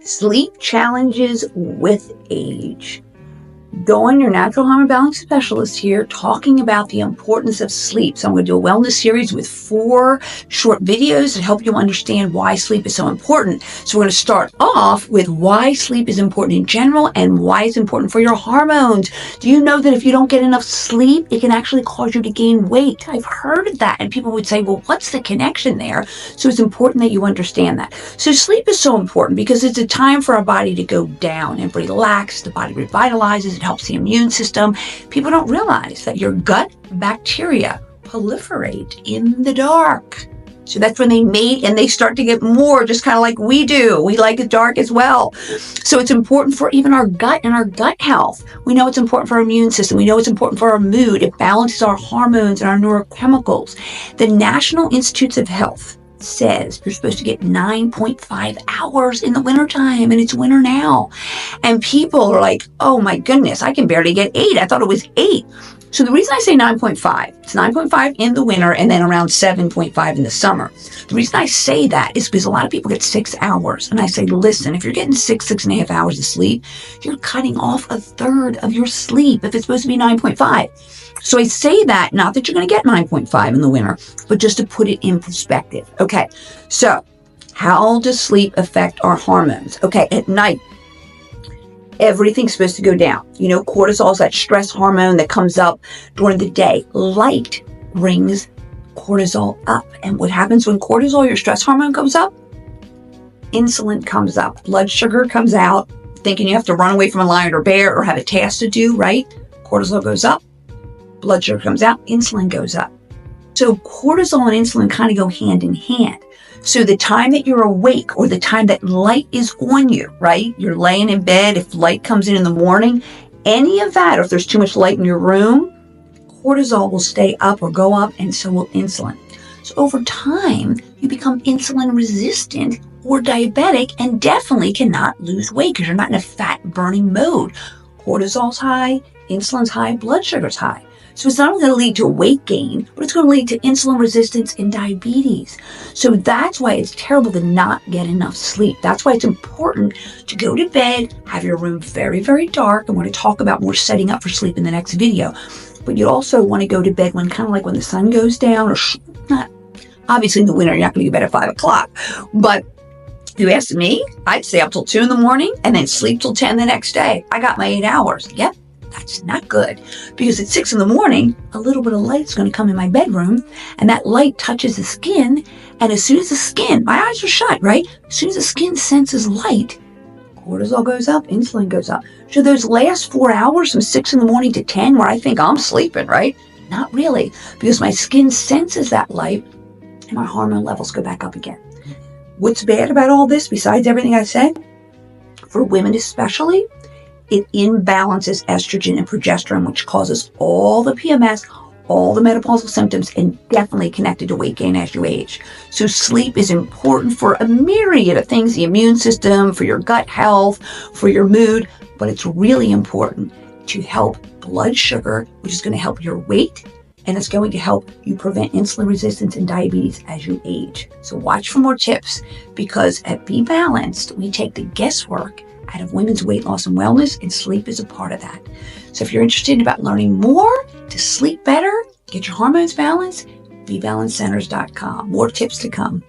Sleep challenges with age. Dawn, your natural hormone balance specialist here, talking about the importance of sleep. So I'm going to do a wellness series with 4 short videos to help you understand why sleep is so important. So we're going to start off with why sleep is important in general and why it's important for your hormones. Do you know that if you don't get enough sleep, it can actually cause you to gain weight? I've heard of that. And people would say, well, what's the connection there? So it's important that you understand that. So sleep is so important because it's a time for our body to go down and relax. The body revitalizes. It helps the immune system. People don't realize that your gut bacteria proliferate in the dark. So that's when they mate and they start to get more, just kind of like we do. We like it dark as well. So it's important for even our gut and our gut health. We know it's important for our immune system. We know it's important for our mood. It balances our hormones and our neurochemicals. The National Institutes of Health says you're supposed to get 9.5 hours in the wintertime, and it's winter now. And people are like, oh my goodness, I can barely get 8. I thought it was 8. So the reason I say 9.5, it's 9.5 in the winter and then around 7.5 in the summer. The reason I say that is because a lot of people get 6 hours. And I say, listen, if you're getting 6.5 hours of sleep, you're cutting off 1/3 of your sleep if it's supposed to be 9.5. So I say that, not that you're going to get 9.5 in the winter, but just to put it in perspective. Okay, so how does sleep affect our hormones? Okay, at night, everything's supposed to go down. You know, cortisol is that stress hormone that comes up during the day. Light brings cortisol up. And what happens when cortisol, your stress hormone, comes up? Insulin comes up. Blood sugar comes out, thinking you have to run away from a lion or bear or have a task to do, right? Cortisol goes up. Blood sugar comes out, insulin goes up. So cortisol and insulin kind of go hand in hand. So the time that you're awake or the time that light is on you, right? You're laying in bed, if light comes in the morning, any of that, or if there's too much light in your room, cortisol will stay up or go up, and so will insulin. So over time, you become insulin resistant or diabetic and definitely cannot lose weight because you're not in a fat burning mode. Cortisol's high, insulin's high, blood sugar's high. So it's not only going to lead to weight gain, but it's going to lead to insulin resistance and diabetes. So that's why it's terrible to not get enough sleep. That's why it's important to go to bed, have your room very, very dark. I'm going to talk about more setting up for sleep in the next video. But you also want to go to bed when kind of like when the sun goes down, or not. Obviously in the winter, you're not going to go to bed at 5 o'clock. But if you ask me, I'd stay up till 2 in the morning and then sleep till 10 the next day. I got my 8 hours. Yep. That's not good because at 6 in the morning, a little bit of light's going to come in my bedroom and that light touches the skin. And as soon as the skin, my eyes are shut, right? As soon as the skin senses light, cortisol goes up, insulin goes up. So those last 4 hours from 6 in the morning to 10 where I think I'm sleeping, right? Not really, because my skin senses that light and my hormone levels go back up again. What's bad about all this besides everything I said? For women especially, it imbalances estrogen and progesterone, which causes all the PMS, all the menopausal symptoms, and definitely connected to weight gain as you age. So sleep is important for a myriad of things, the immune system, for your gut health, for your mood, but it's really important to help blood sugar, which is going to help your weight, and it's going to help you prevent insulin resistance and diabetes as you age. So watch for more tips, because at Be Balanced, we take the guesswork out of women's weight loss and wellness, and sleep is a part of that. So if you're interested about learning more to sleep better, get your hormones balanced, BeBalanceCenters.com. More tips to come.